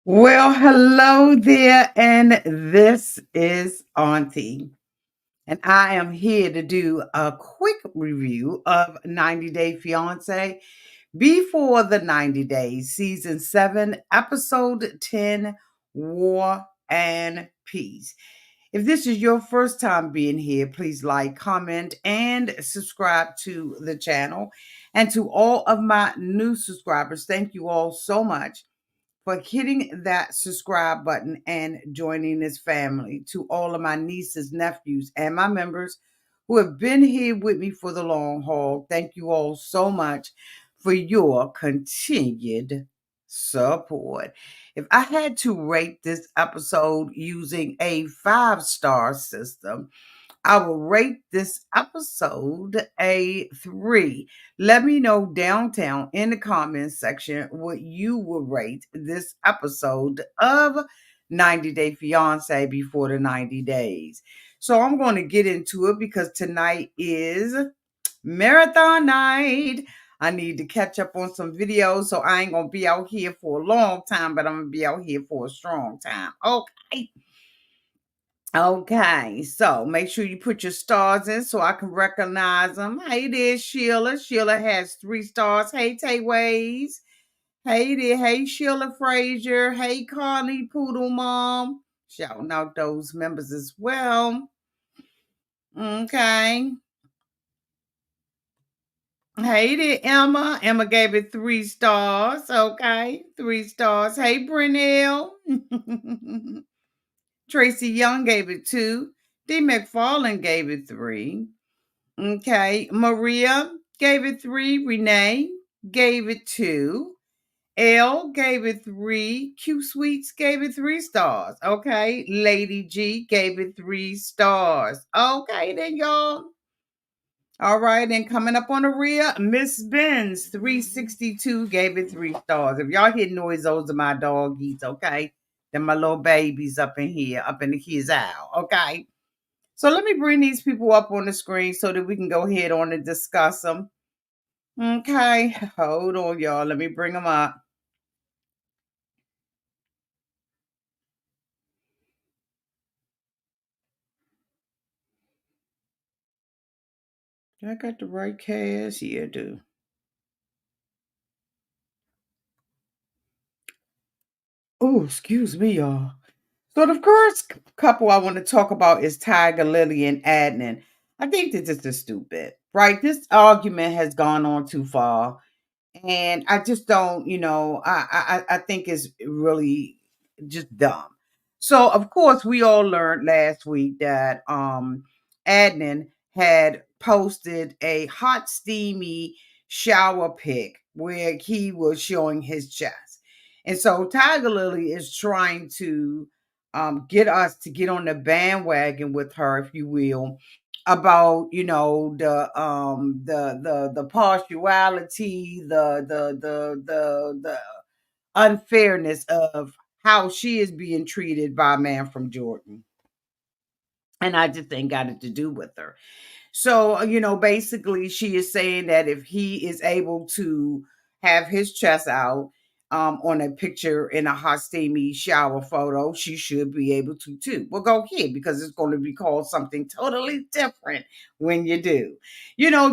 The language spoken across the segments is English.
Well, hello there, and this is Auntie, and I am here to do a quick review of 90 Day Fiancé before the 90 Days, Season 7, Episode 10, War and Peace. If this is your first time being here, please like, comment, and subscribe to the channel. And to all of my new subscribers, thank you all so much for hitting that subscribe button and joining this family. To all of my nieces, nephews, and my members who have been here with me for the long haul, thank you all so much for your continued support. If I had to rate this episode using a 5-star system, I will rate this episode a 3. Let me know downtown in the comments section what you would rate this episode of 90 Day Fiancé before the 90 days. So I'm going to get into it because tonight is marathon night. I need to catch up on some videos, so I ain't going to be out here for a long time, but I'm going to be out here for a strong time. Okay. Okay, so make sure you put your stars in so I can recognize them. Hey there, Sheila. Sheila has 3 stars. Hey, Tay Ways. Hey there. Hey, Sheila Frazier. Hey, Carly Poodle Mom. Shouting out those members as well. Okay. Hey there, Emma. Emma gave it 3 stars. Okay, 3 stars. Hey, Brunel. Tracy Young gave it 2. D. McFarlane gave it 3. Okay. Maria gave it 3. Renee gave it 2. L gave it 3. Q Sweets gave it 3 stars. Okay. Lady G gave it 3 stars. Okay, then, y'all. All right. And coming up on the rear, Miss Benz 362 gave it 3 stars. If y'all hear noise, those are my doggies. Okay. They're my little babies up in here, up in the kids' aisle. Okay. So let me bring these people up on the screen so that we can go ahead on and discuss them. Okay, hold on, y'all. Let me bring them up. I got the right cast? Yeah, I do. Oh, excuse me, y'all. So the first couple I want to talk about is Tiger Lily and Adnan. I think that this is stupid, right? This argument has gone on too far. And I just don't, I think it's really just dumb. So of course we all learned last week that Adnan had posted a hot steamy shower pic where he was showing his chest. And so Tiger Lily is trying to get us to get on the bandwagon with her, if you will, about the partiality, the unfairness of how she is being treated by a man from Jordan. And I just ain't got it to do with her. So, basically, she is saying that if he is able to have his chest out on a picture in a hot, steamy shower photo, she should be able to too. Well, go ahead because it's going to be called something totally different when you do.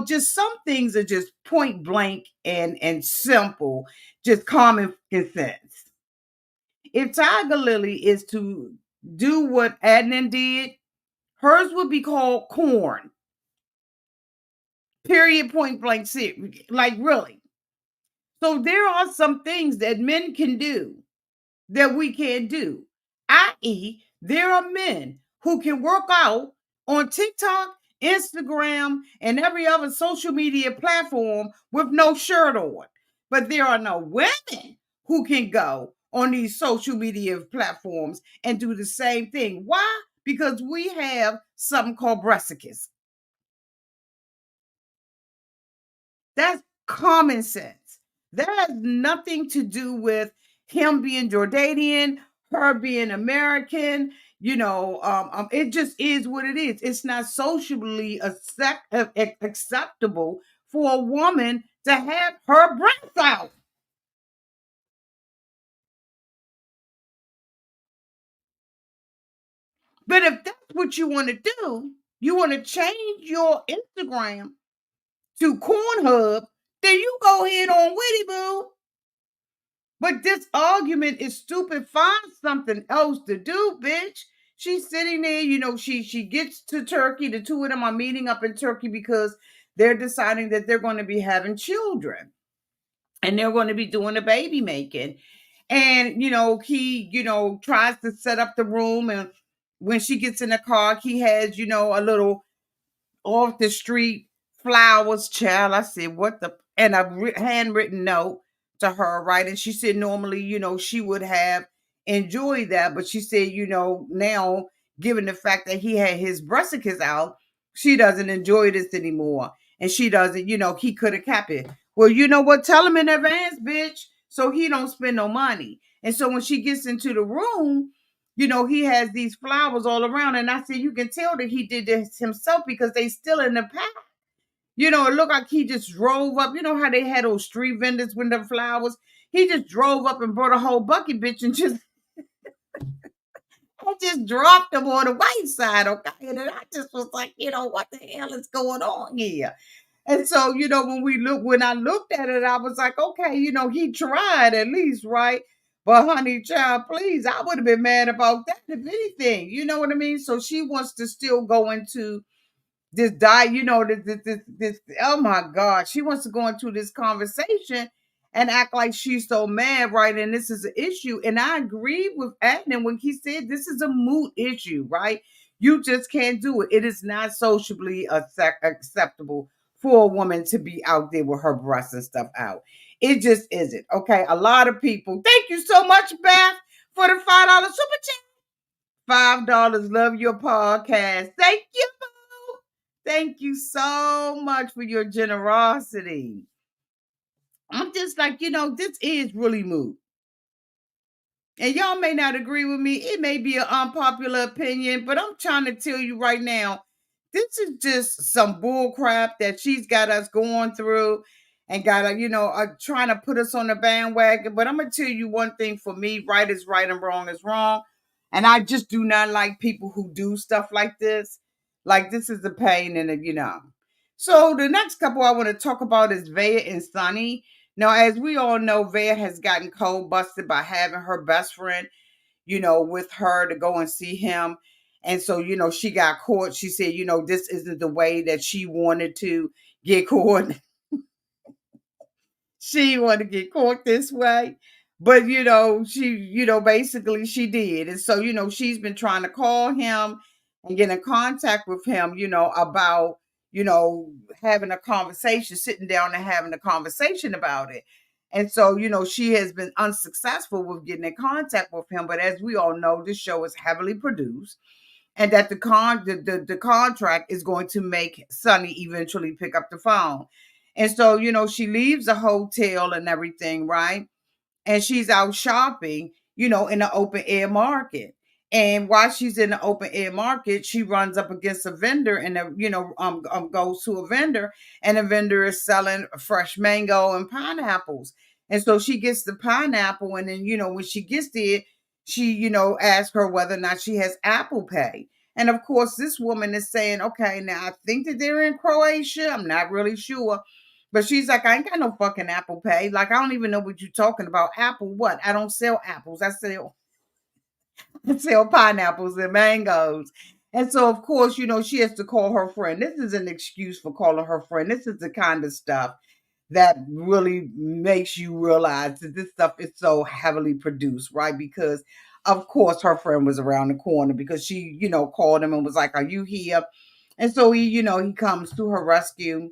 Just some things are just point blank and simple, just common sense. If Tiger Lily is to do what Adnan did, hers would be called corn. Period, point blank, serious. Like, really. So there are some things that men can do that we can't do. I.e., there are men who can work out on TikTok, Instagram, and every other social media platform with no shirt on. But there are no women who can go on these social media platforms and do the same thing. Why? Because we have something called breasticles. That's common sense. That has nothing to do with him being Jordanian, her being American. It just is what it is. It's not socially acceptable for a woman to have her breasts out. But if that's what you want to do, you want to change your Instagram to Cornhub, then you go ahead on with it, boo. But this argument is stupid. Find something else to do, bitch. She's sitting there, she gets to Turkey. The two of them are meeting up in Turkey because they're deciding that they're going to be having children and they're going to be doing a baby making. And he, tries to set up the room, and when she gets in the car, he has, a little off the street flowers, child. I said, what the, and a handwritten note to her, right? And she said, normally, she would have enjoyed that, but she said, now, given the fact that he had his brassicas out, she doesn't enjoy this anymore. And she doesn't, he could have kept it. Well, you know what? Tell him in advance, bitch, so he don't spend no money. And so when she gets into the room, he has these flowers all around. And I said, you can tell that he did this himself because they still in the pack. It looked like he just drove up. You know how they had those street vendors with the flowers? He just drove up and brought a whole bucket, bitch, and just dropped them on the white side, okay? And then I just was like, what the hell is going on here? And so, when I looked at it, I was like, okay, he tried at least, right? But honey, child, please, I would have been mad about that if anything. You know what I mean? So she wants to still go into this this, oh my God, she wants to go into this conversation and act like she's so mad, right? And this is an issue. And I agree with Adnan when he said this is a moot issue, right? You just can't do it. It is not sociably acceptable for a woman to be out there with her breasts and stuff out. It just isn't. Okay. A lot of people, thank you so much, Beth, for the $5 super chat. $5. Love your podcast. Thank you. Thank you so much for your generosity. I'm just like, this is really moot. And y'all may not agree with me. It may be an unpopular opinion, but I'm trying to tell you right now, this is just some bull crap that she's got us going through and got trying to put us on the bandwagon. But I'm going to tell you one thing for me, right is right and wrong is wrong. And I just do not like people who do stuff like this. Like this is a pain in the. So the next couple I want to talk about is Vea and Sunny. Now, as we all know, Vea has gotten cold busted by having her best friend, with her to go and see him. And so, she got caught. She said, this isn't the way that she wanted to get caught. She wanted to get caught this way. But, she, basically she did. And so, she's been trying to call him and get in contact with him, about, having a conversation, sitting down and having a conversation about it. And so, she has been unsuccessful with getting in contact with him. But as we all know, this show is heavily produced and that the contract is going to make Sunny eventually pick up the phone. And so, she leaves the hotel and everything, right? And she's out shopping, in the open air market. And while she's in the open air market, she runs up against a vendor and goes to a vendor, and the vendor is selling fresh mango and pineapples. And so she gets the pineapple, and then when she gets there, she asks her whether or not she has Apple Pay. And of course, this woman is saying, okay, now I think that they're in Croatia. I'm not really sure. But she's like, I ain't got no fucking Apple Pay. Like, I don't even know what you're talking about. Apple what? I don't sell apples. I sell pineapples and mangoes. And so, of course, she has to call her friend. This is an excuse for calling her friend. This is the kind of stuff that really makes you realize that this stuff is so heavily produced, right? Because, of course, her friend was around the corner because she, called him and was like, are you here? And so he comes to her rescue.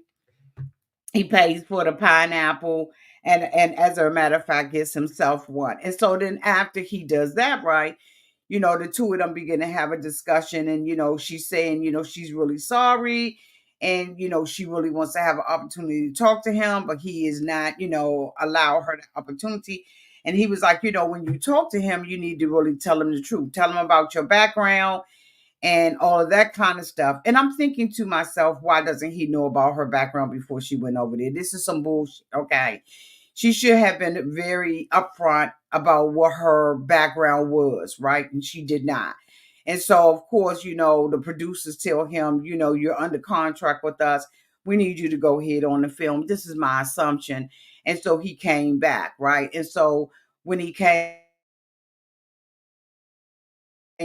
He pays for the pineapple and as a matter of fact gets himself one. And so then after he does that, right, the two of them begin to have a discussion, and she's saying, she's really sorry, and she really wants to have an opportunity to talk to him, but he is not, allow her the opportunity. And he was like, when you talk to him, you need to really tell him the truth. Tell him about your background and all of that kind of stuff. And I'm thinking to myself, why doesn't he know about her background before she went over there? This is some bullshit. Okay. She should have been very upfront about what her background was, right? And she did not. And so, of course, the producers tell him, you're under contract with us. We need you to go ahead on the film. This is my assumption. And so he came back, right? And so when he came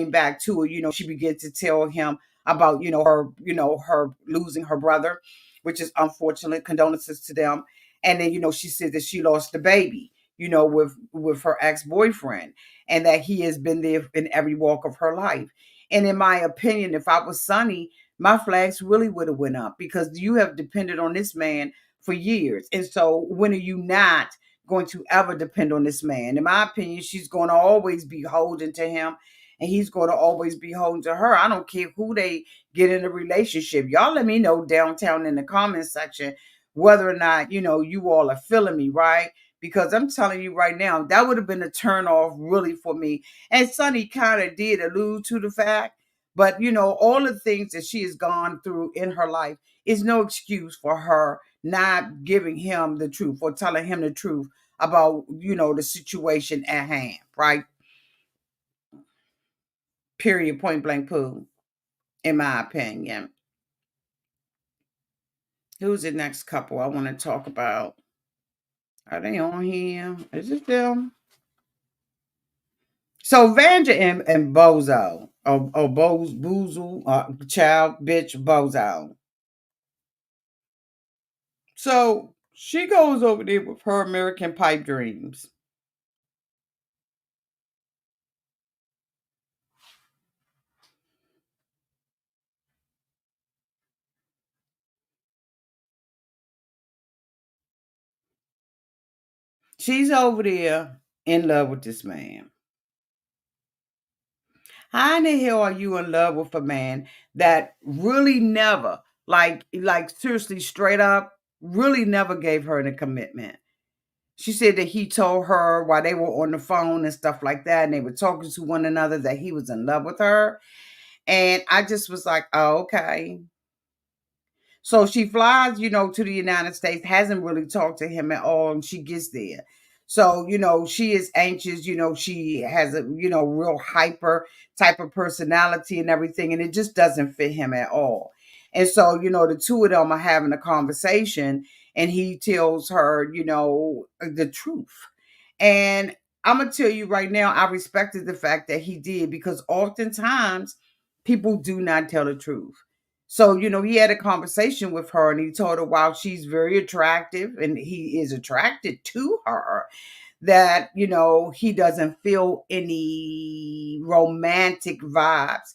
back to her, she began to tell him about, her losing her brother, which is unfortunate. Condolences to them. And then, she said that she lost the baby, with her ex-boyfriend, and that he has been there in every walk of her life. And in my opinion, if I was Sunny, my flags really would have went up, because you have depended on this man for years. And so when are you not going to ever depend on this man? In my opinion, she's going to always be holding to him, and he's going to always be holding to her. I don't care who they get in a relationship. Y'all let me know downtown in the comment section whether or not, you all are feeling me, right? Because I'm telling you right now, that would have been a turn off really for me. And Sunny kind of did allude to the fact, but all the things that she has gone through in her life is no excuse for her not giving him the truth or telling him the truth about, the situation at hand, right? Period, point blank, poo, in my opinion. Who's the next couple I want to talk about? Are they on here? Is it them? So Vanja and Bozo, or Boozle, child, bitch, Bozo. So she goes over there with her American pipe dreams. She's over there in love with this man. How in the hell are you in love with a man that really never, like seriously, straight up, really never gave her the commitment? She said that he told her while they were on the phone and stuff like that, and they were talking to one another, that he was in love with her. And I just was like, oh, okay. So she flies, to the United States, hasn't really talked to him at all, and she gets there. So, she is anxious, she has a, real hyper type of personality and everything, and it just doesn't fit him at all. And so, the two of them are having a conversation, and he tells her, the truth. And I'm gonna tell you right now, I respected the fact that he did, because oftentimes people do not tell the truth. So, he had a conversation with her, and he told her while she's very attractive and he is attracted to her, that he doesn't feel any romantic vibes.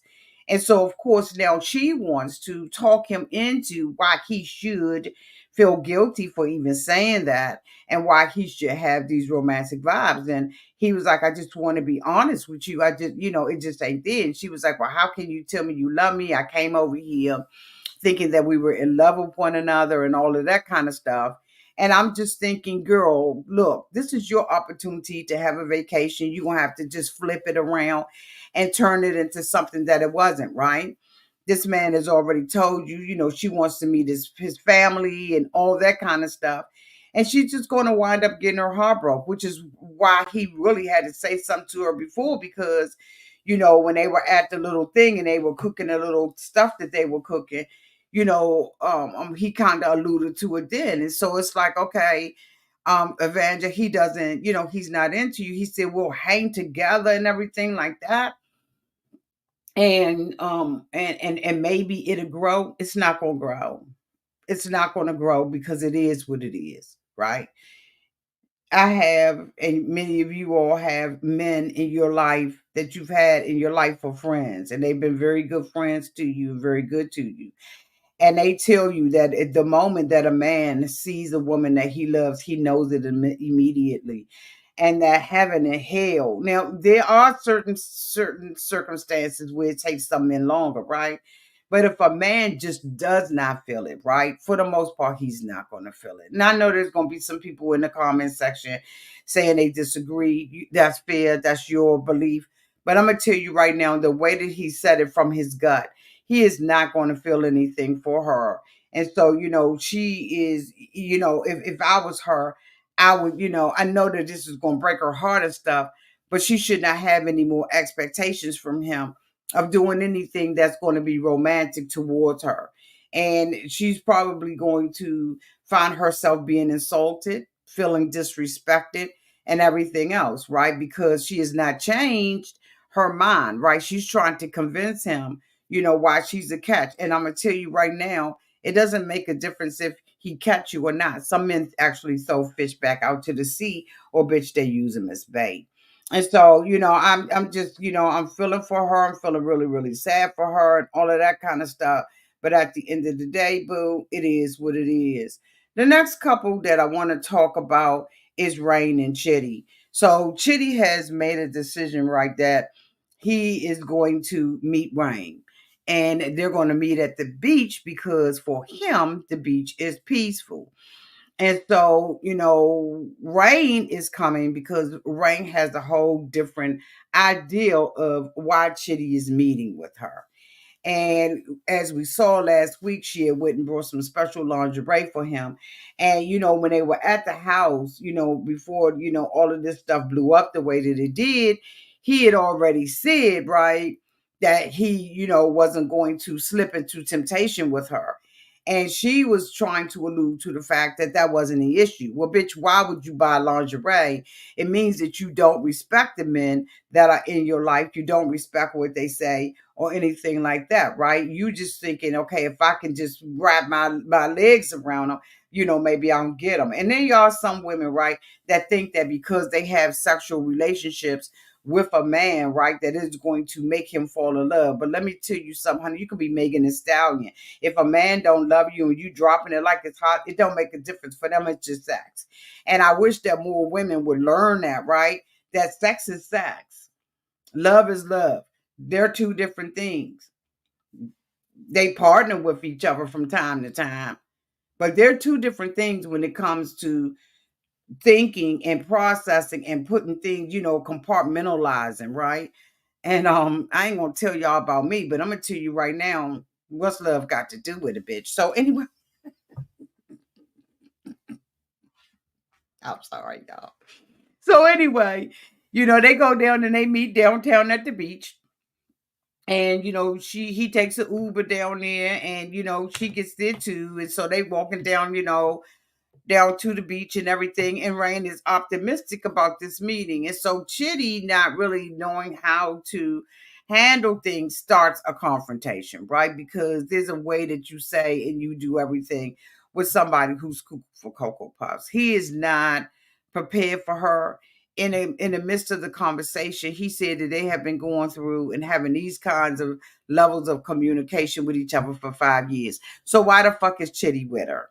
And so of course now she wants to talk him into why he should feel guilty for even saying that, and why he should have these romantic vibes. And he was like, I just want to be honest with you, I just, it just ain't there. And she was like, well, how can you tell me you love me? I came over here thinking that we were in love with one another and all of that kind of stuff. And I'm just thinking, girl, look, this is your opportunity to have a vacation. You're going to have to just flip it around and turn it into something that it wasn't, right? This man has already told you, she wants to meet his family and all that kind of stuff. And she's just going to wind up getting her heart broke, which is why he really had to say something to her before, because, when they were at the little thing and they were cooking the little stuff that they were cooking, he kind of alluded to it then. And so it's like, okay, Evangel, he doesn't, he's not into you. He said, we'll hang together and everything like that. And maybe it'll grow. It's not gonna grow. It's not gonna grow, because it is what it is, right? I have, and many of you all have, men in your life that you've had in your life for friends, and they've been very good friends to you, very good to you. And they tell you that at the moment that a man sees a woman that he loves, he knows it immediately. And that heaven and hell. Now, there are certain circumstances where it takes some men longer, right? But if a man just does not feel it, right? For the most part, he's not going to feel it. And I know there's going to be some people in the comment section saying they disagree. That's fair. That's your belief. But I'm going to tell you right now, the way that he said it from his gut, he is not going to feel anything for her. And so, she is, if I was her, I would, I know that this is going to break her heart and stuff, but she should not have any more expectations from him of doing anything that's going to be romantic towards her. And she's probably going to find herself being insulted, feeling disrespected, and everything else, right? Because she has not changed her mind, right? She's trying to convince him, why she's a catch. And I'm going to tell you right now, it doesn't make a difference if he catch you or not. Some men actually throw fish back out to the sea, or bitch, they use them as bait. And so, I'm just, I'm feeling for her. I'm feeling really, really sad for her and all of that kind of stuff. But at the end of the day, boo, it is what it is. The next couple that I want to talk about is Rain and Chitty. So Chitty has made a decision, right, that he is going to meet Rain. And they're going to meet at the beach because for him, the beach is peaceful. And so, Rain is coming because Rain has a whole different ideal of why Chitty is meeting with her. And as we saw last week, she had went and brought some special lingerie for him. And, when they were at the house, before, all of this stuff blew up the way that it did, he had already said, right, that he, wasn't going to slip into temptation with her. And she was trying to allude to the fact that that wasn't the issue. Well, bitch, why would you buy lingerie? It means that you don't respect the men that are in your life. You don't respect what they say or anything like that, right? You just thinking, okay, if I can just wrap my legs around them, maybe I'll get them. And then y'all, some women, right, that think that because they have sexual relationships with a man, right, that is going to make him fall in love. But let me tell you something, honey, you could be Megan Thee Stallion. If a man don't love you and you dropping it like it's hot, it don't make a difference for them. It's just sex. And I wish that more women would learn that, right? That sex is sex. Love is love. They're two different things. They partner with each other from time to time, but they're two different things when it comes to thinking and processing and putting things, compartmentalizing, right? And I ain't gonna tell y'all about me, but I'm gonna tell you right now, what's love got to do with it, bitch? So anyway, I'm sorry, y'all. So anyway, they go down and they meet downtown at the beach. And he takes an Uber down there, and she gets there too. And so they walking down, down to the beach and everything. And Rain is optimistic about this meeting. And so Chitty, not really knowing how to handle things, starts a confrontation, right? Because there's a way that you say and you do everything with somebody who's cool for Cocoa Puffs. He is not prepared for her. In the midst of the conversation, he said that they have been going through and having these kinds of levels of communication with each other for 5 years. So why the fuck is Chitty with her?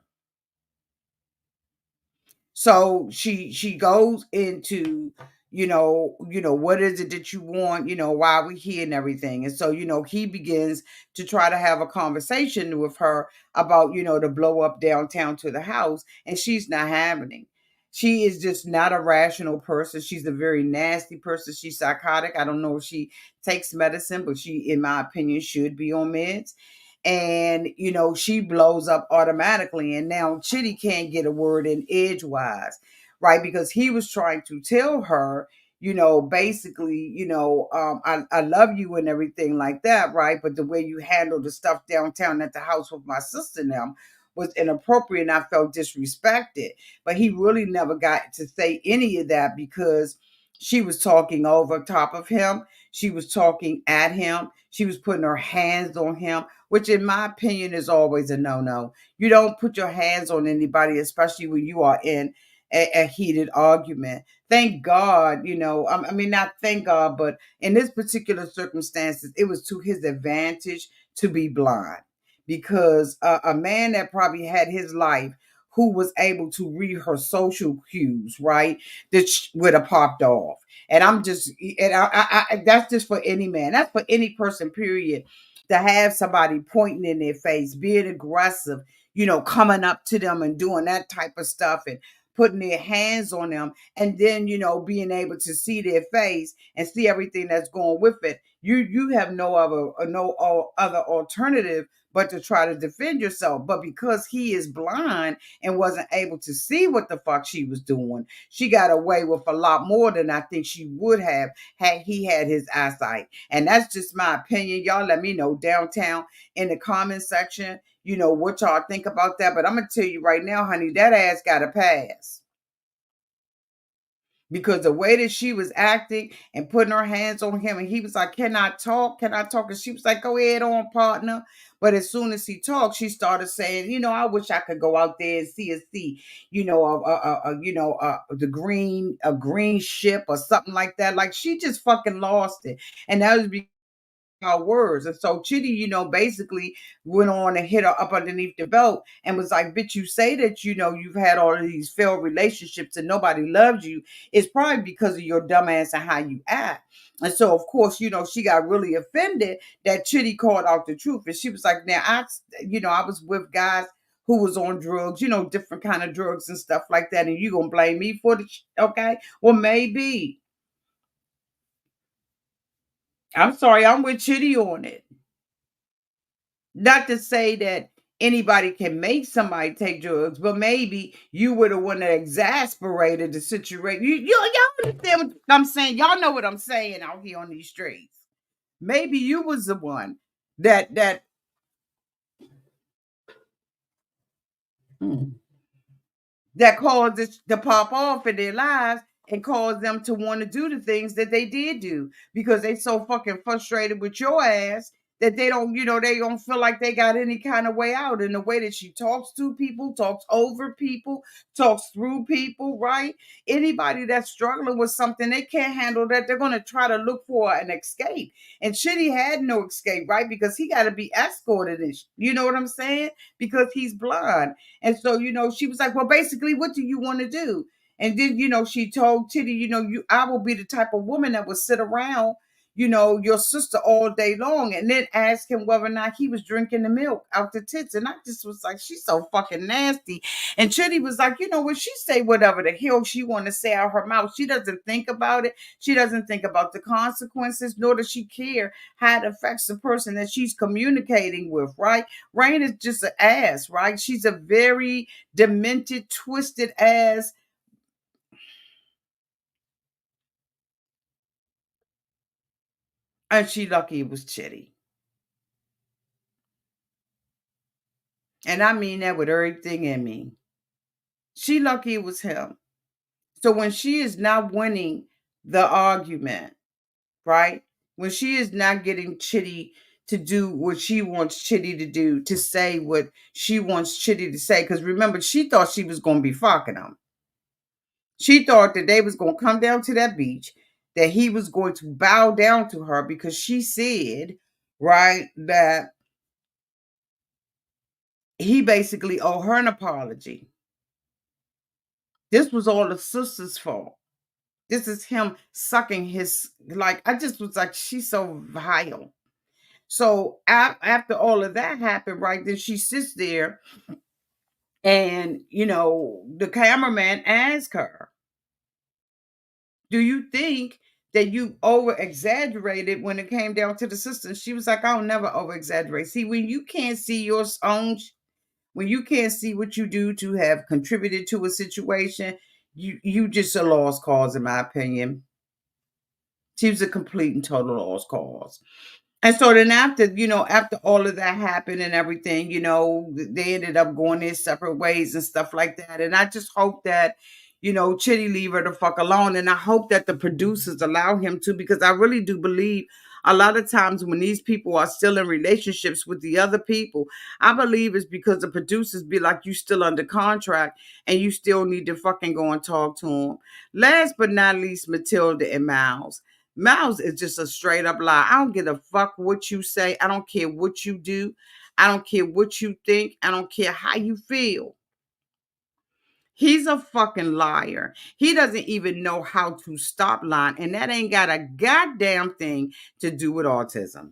So she goes into, what is it that you want, why are we here and everything. And so, he begins to try to have a conversation with her about, the blow up downtown to the house, and she's not having it. She is just not a rational person. She's a very nasty person. She's psychotic. I don't know if she takes medicine, but she, in my opinion, should be on meds. And she blows up automatically, and now Chitty can't get a word in edgewise, right? Because he was trying to tell her, basically, I love you and everything like that, right? But the way you handle the stuff downtown at the house with my sister and them was inappropriate, and I felt disrespected. But he really never got to say any of that because she was talking over top of him. She was talking at him. She was putting her hands on him, which in my opinion is always a no-no. You don't put your hands on anybody, especially when you are in a heated argument. Thank God, I mean, not thank God, but in this particular circumstances, it was to his advantage to be blind, because a man that probably had his life, who was able to read her social cues, right, that would have popped off. And I'm just, and that's just for any man. That's for any person, period, to have somebody pointing in their face, being aggressive, coming up to them and doing that type of stuff and putting their hands on them, and then being able to see their face and see everything that's going with it. You have no other alternative but to try to defend yourself. But because he is blind and wasn't able to see what the fuck she was doing, she got away with a lot more than I think she would have had he had his eyesight. And that's just my opinion. Y'all let me know downtown in the comment section, what y'all think about that. But I'm going to tell you right now, honey, that ass got a pass. Because the way that she was acting and putting her hands on him, and he was like, "Can I talk? Can I talk?" And she was like, "Go ahead on, partner." But as soon as he talked, she started saying, "I wish I could go out there and see, the green ship or something like that." Like she just fucking lost it, and that was because our words. And so Chitty, basically went on and hit her up underneath the belt and was like, "Bitch, you say that, you've had all of these failed relationships and nobody loves you. It's probably because of your dumb ass and how you act." And so, of course, she got really offended that Chitty called out the truth. And she was like, "Now, I was with guys who was on drugs, different kind of drugs and stuff like that. And you going to blame me for okay? Well, maybe. I'm sorry, I'm with Chitty on it. Not to say that anybody can make somebody take drugs, but maybe you were the one that exasperated the situation. Y'all understand what I'm saying? Y'all know what I'm saying out here on these streets. Maybe you was the one that mm, that caused it to pop off in their lives and caused them to want to do the things that they did do because they so fucking frustrated with your ass that they don't feel like they got any kind of way out. In the way that she talks to people, talks over people, talks through people, right? Anybody that's struggling with something they can't handle, that they're going to try to look for an escape. And Shitty had no escape, right? Because he got to be escorted, you know what I'm saying? Because he's blind. And so, she was like, "Well, basically, what do you want to do?" And then, she told Titty, I will be the type of woman that will sit around, your sister all day long, and then ask him whether or not he was drinking the milk out the tits. And I just was like, she's so fucking nasty. And Chitty was like, when she say whatever the hell she want to say out her mouth, she doesn't think about it. She doesn't think about the consequences, nor does she care how it affects the person that she's communicating with, right? Rain is just an ass, right? She's a very demented, twisted ass. And she lucky it was Chitty. And I mean that with everything in me. She lucky it was him. So when she is not winning the argument, right? When she is not getting Chitty to do what she wants Chitty to do, to say what she wants Chitty to say, because remember, she thought she was going to be fucking him. She thought that they was going to come down to that beach, that he was going to bow down to her because she said, right, that he basically owed her an apology. This was all the sister's fault. This is him sucking his, like, I just was like, she's so vile. So after all of that happened, right, then she sits there and, the cameraman asks her, "Do you think that you over exaggerated when it came down to the sister?" And she was like, "I'll never over exaggerate." See, when you can't see your own, when you can't see what you do to have contributed to a situation, you just a lost cause, in my opinion. She was a complete and total lost cause. And so then after all of that happened and everything, they ended up going their separate ways and stuff like that. And I just hope that, Chitty leave her the fuck alone. And I hope that the producers allow him to, because I really do believe a lot of times when these people are still in relationships with the other people, I believe it's because the producers be like, "You still under contract and you still need to fucking go and talk to him." Last but not least, Matilda and Miles. Miles is just a straight up lie. I don't give a fuck what you say. I don't care what you do. I don't care what you think. I don't care how you feel. He's a fucking liar. He doesn't even know how to stop lying. And that ain't got a goddamn thing to do with autism.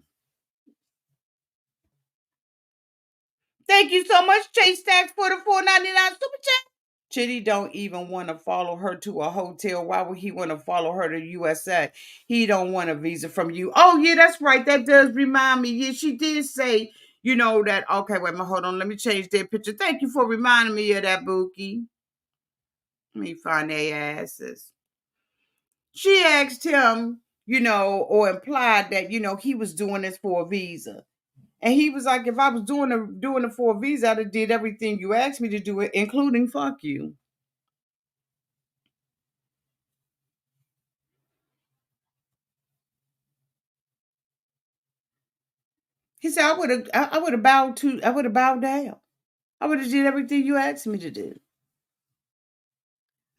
Thank you so much, Chase Stacks, for the $4.99 super chat. Chitty don't even want to follow her to a hotel. Why would he want to follow her to USA? He don't want a visa from you. Oh, yeah, that's right. That does remind me. Yeah, she did say, that. Okay, wait a minute. Hold on. Let me change that picture. Thank you for reminding me of that, Bookie. Let me find their asses. She asked him, or implied that, he was doing this for a visa. And he was like, if I was doing it for a visa, I'd have did everything you asked me to do it, including fuck you. He said, I would have bowed down. I would have did everything you asked me to do.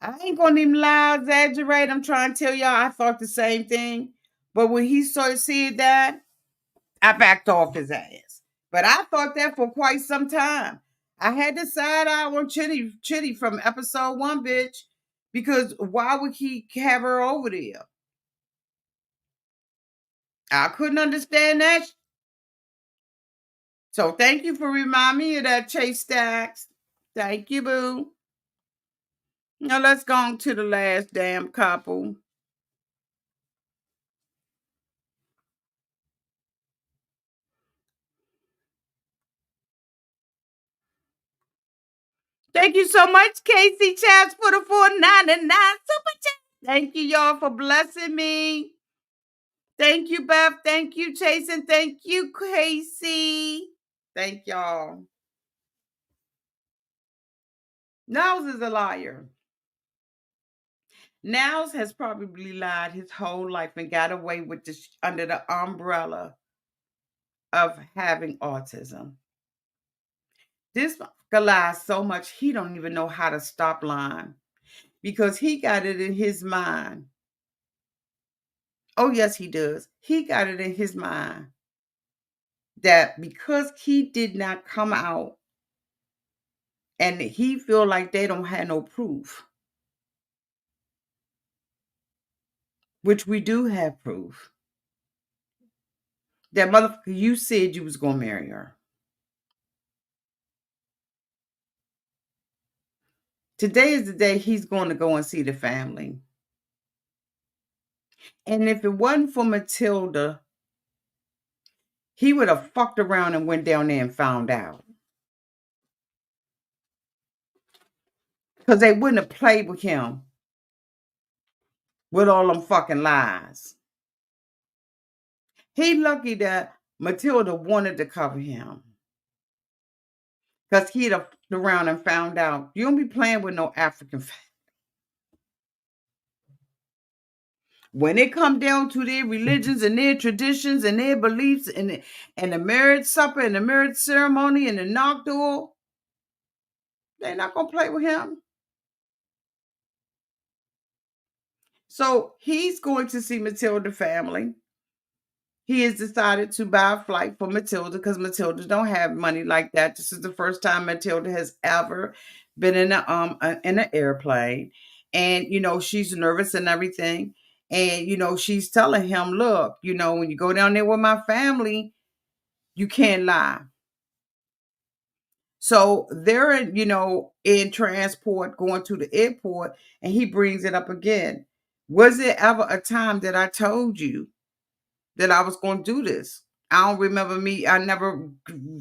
I ain't gonna even lie, exaggerate. I'm trying to tell y'all I thought the same thing. But when he started seeing that, I backed off his ass. But I thought that for quite some time. I had to side eye on Chitty from episode one, bitch. Because why would he have her over there? I couldn't understand that. So thank you for reminding me of that, Chase Stacks. Thank you, boo. Now let's go on to the last damn couple. Thank you so much, Casey Chaps, for the 4.99 super chat. Thank you, y'all, for blessing me. Thank you, Beth. Thank you, Chase, and thank you, Casey. Thank y'all. Niles is a liar. Niles has probably lied his whole life and got away with this under the umbrella of having autism. This guy lies so much he don't even know how to stop lying because he got it in his mind. Oh, yes, he does. He got it in his mind that because he did not come out and he feel like they don't have no proof, which we do have proof, that motherfucker, you said you was going to marry her. Today is the day he's going to go and see the family. And if it wasn't for Matilda, he would have fucked around and went down there and found out. Because they wouldn't have played with him with all them fucking lies. He lucky that Matilda wanted to cover him. Because he'd have fucked around and found out. You don't be playing with no African family. When it come down to their religions and their traditions and their beliefs and the marriage supper and the marriage ceremony and the knockdoor, they're not going to play with him. So he's going to see Matilda family. He has decided to buy a flight for Matilda because Matilda don't have money like that. This is the first time Matilda has ever been in an airplane, and she's nervous and everything. And she's telling him, "Look, when you go down there with my family, you can't lie." So they're in transport going to the airport, and he brings it up again. Was there ever a time that I told you that I was going to do this? I don't remember me. I never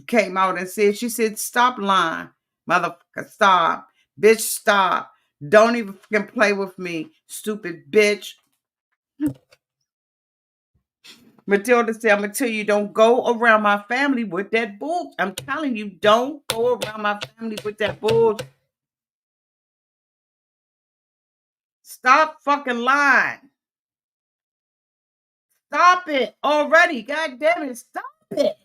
came out and said, she said, stop lying, motherfucker, stop. Bitch, stop. Don't even fucking play with me, stupid bitch. Matilda said, I'm going to tell you, don't go around my family with that bull. I'm telling you, don't go around my family with that bull. Stop fucking lying. Stop it already. God damn it. Stop it.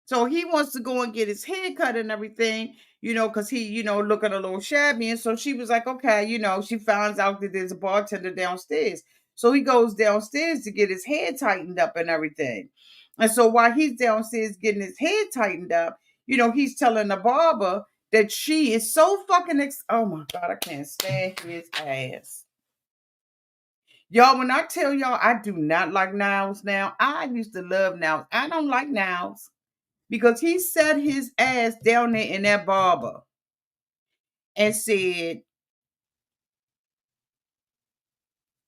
So he wants to go and get his hair cut and everything, because he, looking a little shabby. And so she was like, okay, she finds out that there's a bartender downstairs. So he goes downstairs to get his hair tightened up and everything. And so while he's downstairs getting his hair tightened up, he's telling the barber that she is so fucking, oh my God, I can't stand his ass. Y'all, when I tell y'all I do not like Niles now, I used to love Niles. I don't like Niles because he set his ass down there in that barber. and said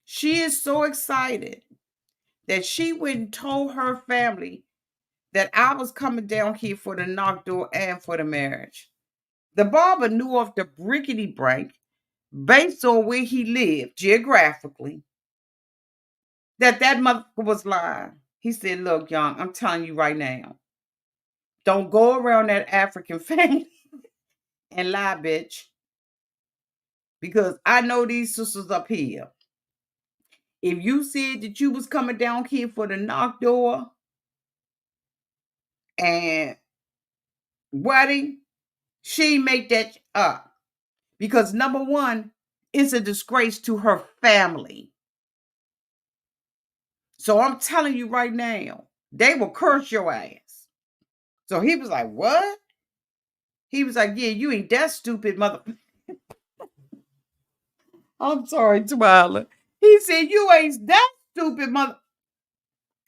she is so excited that she went and told her family that I was coming down here for the knock door and for the marriage. The barber knew off the brickety break, based on where he lived geographically, that mother was lying. He said, "Look, young, I'm telling you right now, don't go around that African family and lie, bitch, because I know these sisters up here. If you said that you was coming down here for the knock door and wedding, she make that up. Because number one, it's a disgrace to her family. So I'm telling you right now, they will curse your ass." So he was like, "What?" He was like, "Yeah, you ain't that stupid mother." I'm sorry, Twyla. He said, "You ain't that stupid mother."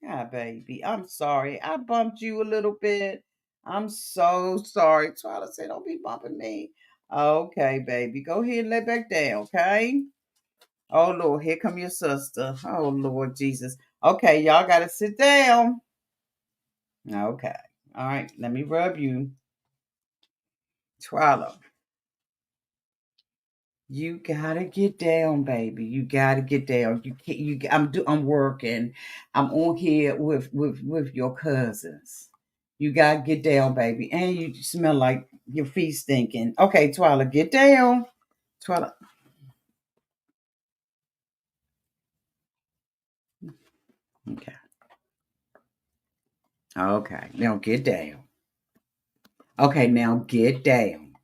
Ah, baby, I'm sorry. I bumped you a little bit. I'm so sorry. Twyla said, "Don't be bumping me." Okay, baby. Go ahead and lay back down, okay? Oh, Lord, here come your sister. Oh, Lord Jesus. Okay, y'all got to sit down. Okay. All right, let me rub you. Twyla, you gotta get down, baby. You gotta get down. You can't. I'm working. I'm on here with your cousins. You gotta get down, baby. And you smell like your feet stinking. Okay, Twyla, get down. Twyla. Okay. Okay. Now get down. Okay, now get down.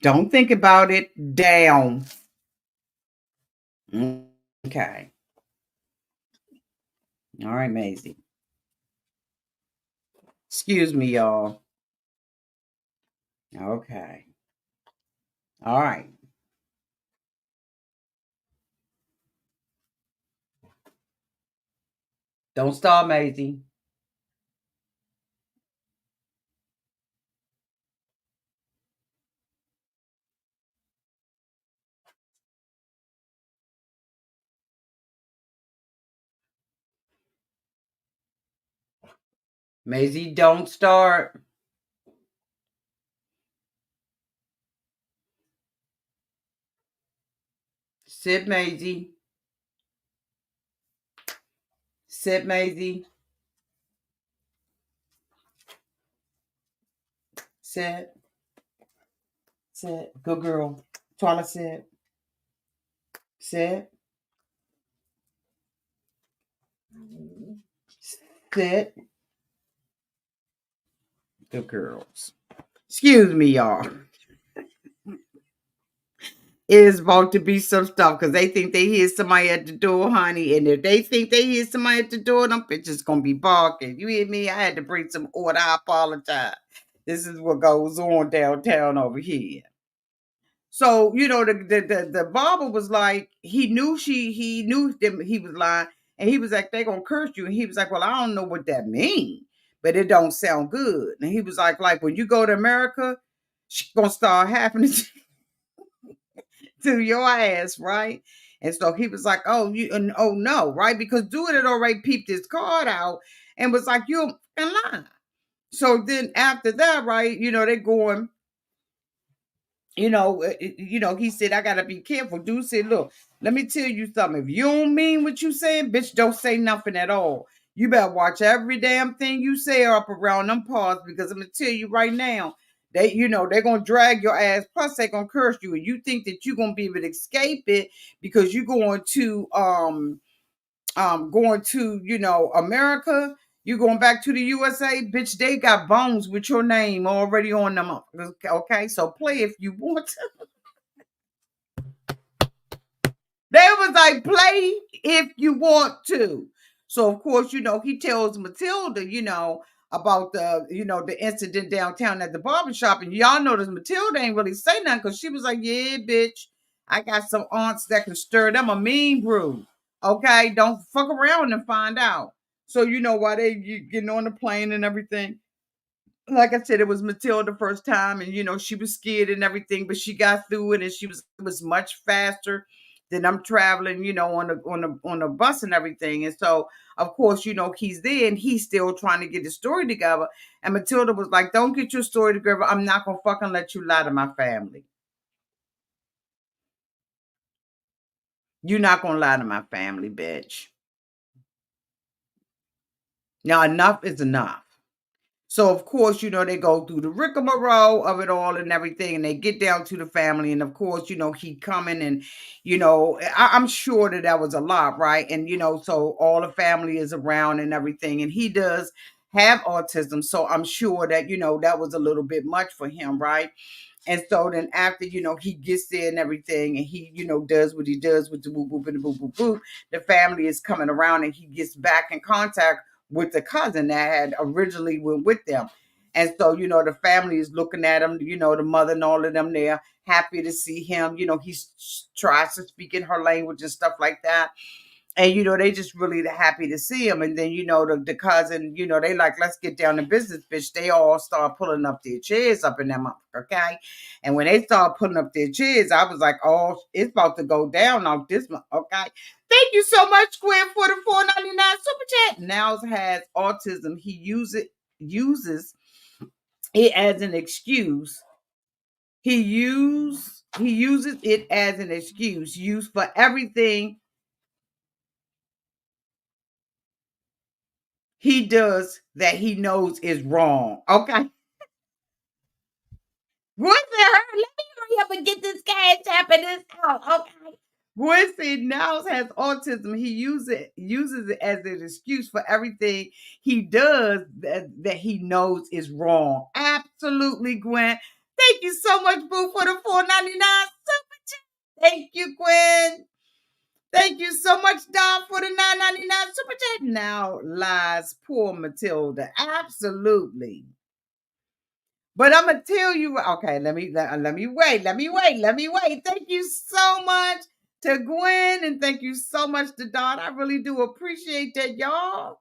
Don't think about it. Down. Okay. All right, Maisie. Excuse me, y'all. Okay. All right. Don't start, Maisie. Maisie, don't start. Sit, Maisie. Sit, Maisie. Sit. Sit. Good girl. Twyla, sit. Sit. Sit. Good girls. Excuse me, y'all. It is about to be some stuff because they think they hear somebody at the door, honey. And if they think they hear somebody at the door, them bitches gonna be barking. You hear me? I had to bring some order. I apologize. This is what goes on downtown over here. So the barber was like, he knew them he was lying, and he was like, they gonna curse you, and he was like, well, I don't know what that means, but it don't sound good. And he was like when you go to America, she gonna start happening to your ass, right? And so he was like, oh, oh no, right? Because Dude had already peeped his card out and was like, you're lying. So then after that, right, they going, he said, I gotta be careful. Dude said, look, let me tell you something. If you don't mean what you saying, bitch, don't say nothing at all. You better watch every damn thing you say up around them parts, because I'm gonna tell you right now, they're gonna drag your ass, plus they're gonna curse you. And you think that you're gonna be able to escape it because you're going to America, you going back to the USA, bitch, they got bones with your name already on them. Okay, so play if you want to. They was like, play if you want to. So of course, he tells Matilda, about the incident downtown at the barbershop. And y'all notice Matilda ain't really say nothing because she was like, yeah, bitch, I got some aunts that can stir them a mean brew. Okay, don't fuck around and find out. So while they getting on the plane and everything, like I said, it was Matilda first time, and she was scared and everything, but she got through it, and it was much faster than I'm traveling, on the bus and everything. And so, of course, he's there and he's still trying to get his story together. And Matilda was like, "Don't get your story together. I'm not gonna fucking let you lie to my family. You're not gonna lie to my family, bitch. Now enough is enough." So of course, they go through the rigmarole of it all and everything, and they get down to the family, and of course, he coming, and I'm sure that was a lot, right? And so all the family is around and everything, and he does have autism, so I'm sure that that was a little bit much for him, right? And so then after, he gets there and everything, and he, does what he does with the boop, boop, and the boop, boop, boop, the family is coming around, and he gets back in contact with the cousin that had originally went with them. And so, the family is looking at him, the mother and all of them there, happy to see him. He tries to speak in her language and stuff like that. And they just really happy to see him. And then the cousin, they like, let's get down to business, bitch. They all start pulling up their chairs up in them, okay? And when they start pulling up their chairs, I was like, oh, it's about to go down off this one, okay? Thank you so much, Gwen, for the $4.99 super chat. Niles has autism. He uses it as an excuse. He uses it as an excuse used for everything he does that he knows is wrong. Okay. Gwen said, let me hurry up and get this cash app and this out. Okay. Gwen said Niles has autism. He uses it as an excuse for everything he does that he knows is wrong. Absolutely, Gwen. Thank you so much, Boo, for the $4.99 super chat. Thank you, Gwen. Thank you so much, Don, for the $9.99 super chat. Now lies poor Matilda. Absolutely. But I'm gonna tell you, okay, let me wait. Thank you so much to Gwen, and thank you so much to Don. I really do appreciate that, y'all.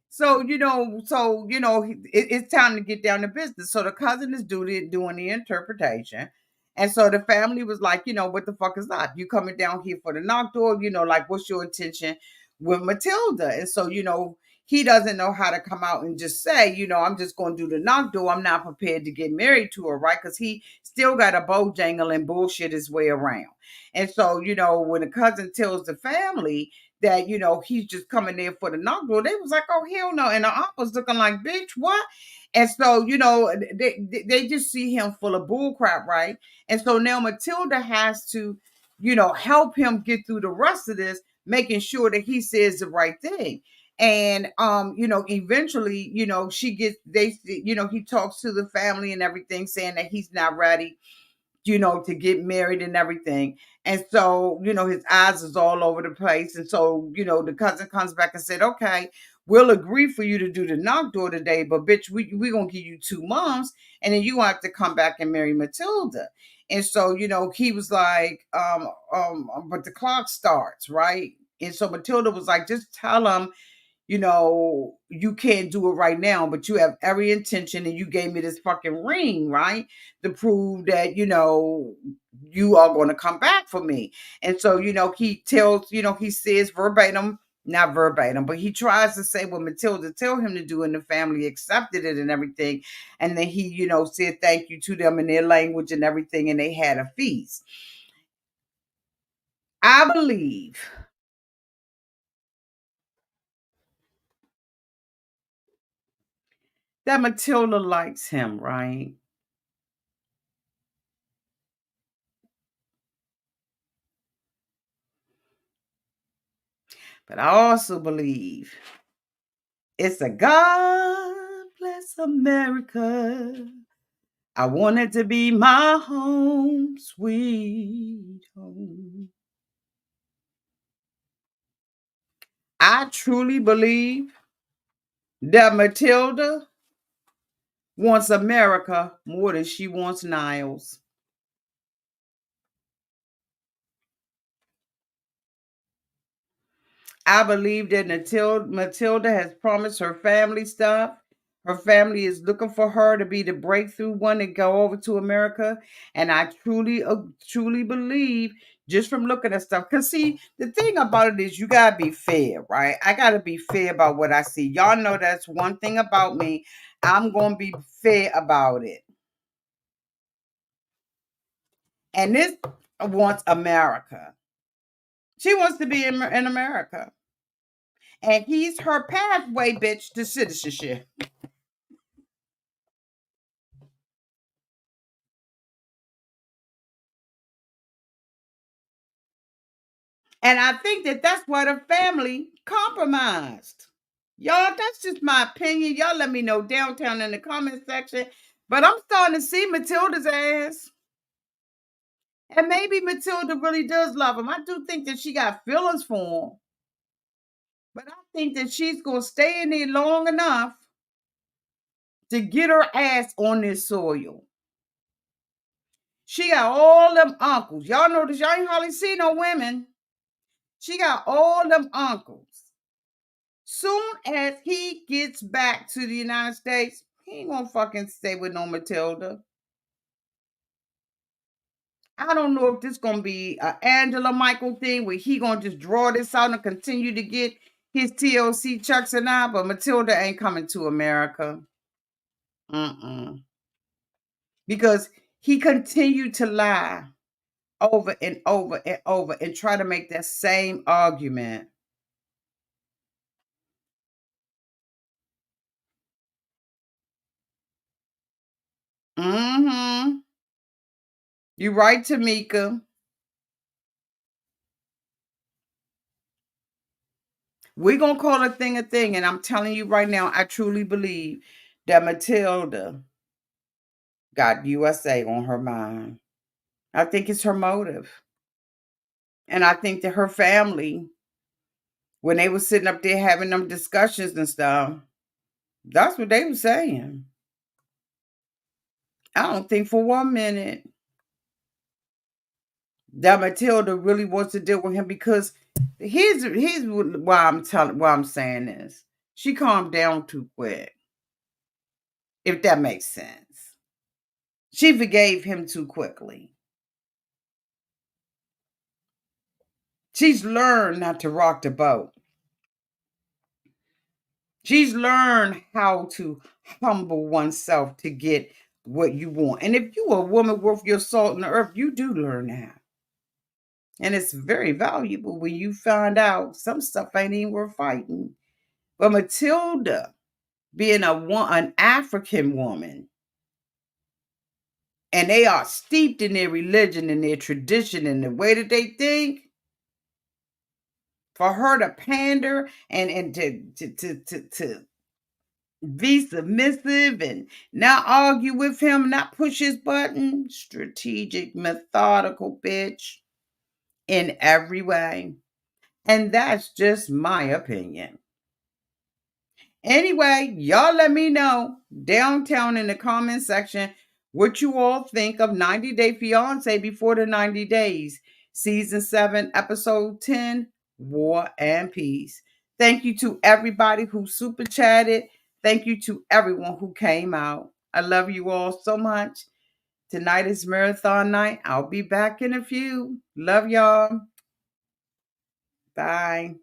So, it's time to get down to business. So the cousin is doing the interpretation. And so the family was like, what the fuck is that? You coming down here for the knock door? Like, what's your intention with Matilda? And so, he doesn't know how to come out and just say, I'm just going to do the knock door. I'm not prepared to get married to her, right? Because he still got a bojangle and bullshit his way around. And so, when the cousin tells the family, that he's just coming there for the knock door, they was like, oh hell no. And the aunt was looking like, bitch, what? And so they just see him full of bull crap, right? And so now Matilda has to help him get through the rest of this, making sure that he says the right thing. And eventually she gets they he talks to the family and everything, saying that he's not ready to get married and everything. And so, his eyes is all over the place. And so, the cousin comes back and said, okay, we'll agree for you to do the knock door today, but bitch, we gonna give you 2 months, and then you have to come back and marry Matilda. And so, he was like, but the clock starts, right? And so Matilda was like, just tell him you can't do it right now, but you have every intention, and you gave me this fucking ring, right? To prove that, you are going to come back for me. And so, he tells, he says verbatim, not verbatim, but he tries to say what Matilda tell him to do, and the family accepted it and everything. And then he, said thank you to them in their language and everything, and they had a feast. I believe that Matilda likes him, right? But I also believe it's a God bless America. I want it to be my home, sweet home. I truly believe that Matilda wants America more than she wants Niles. I believe that Matilda has promised her family stuff. Her family is looking for her to be the breakthrough one to go over to America. And I truly believe just from looking at stuff. Because, see, the thing about it is you got to be fair, right? I got to be fair about what I see. Y'all know that's one thing about me. I'm going to be fair about it. And this wants America. She wants to be in America. And he's her pathway, bitch, to citizenship. And I think that that's why the family compromised. Y'all, that's just my opinion. Y'all let me know downtown in the comment section. But I'm starting to see Matilda's ass. And maybe Matilda really does love him. I do think that she got feelings for him. But I think that she's going to stay in there long enough to get her ass on this soil. She got all them uncles. Y'all know this. Y'all ain't hardly see no women. She got all them uncles. Soon as he gets back to the United States, he ain't gonna fucking stay with no Matilda. I don't know if this gonna be a Angela Michael thing where he gonna just draw this out and continue to get his TLC chucks and all, but Matilda ain't coming to America. Because he continued to lie over and over and over and try to make that same argument. You right, Tamika. We're going to call a thing. And I'm telling you right now, I truly believe that Matilda got USA on her mind. I think it's her motive. And I think that her family, when they were sitting up there having them discussions and stuff, that's what they were saying. I don't think for 1 minute that Matilda really wants to deal with him, because here's why I'm saying this. She calmed down too quick, if that makes sense. She forgave him too quickly. She's learned not to rock the boat. She's learned how to humble oneself to get what you want. And if you're a woman worth your salt in the earth, you do learn that. And it's very valuable when you find out some stuff ain't even worth fighting. But Matilda, being an African woman, and they are steeped in their religion and their tradition and the way that they think, for her to pander and to be submissive and not argue with him, not push his button, strategic, methodical bitch in every way. And that's just my opinion. Anyway, y'all let me know downtown in the comment section what you all think of 90 Day Fiancé before the 90 days. Season 7, Episode 10, War and Peace. Thank you to everybody who super chatted. Thank you to everyone who came out. I love you all so much. Tonight is marathon night. I'll be back in a few. Love y'all. Bye.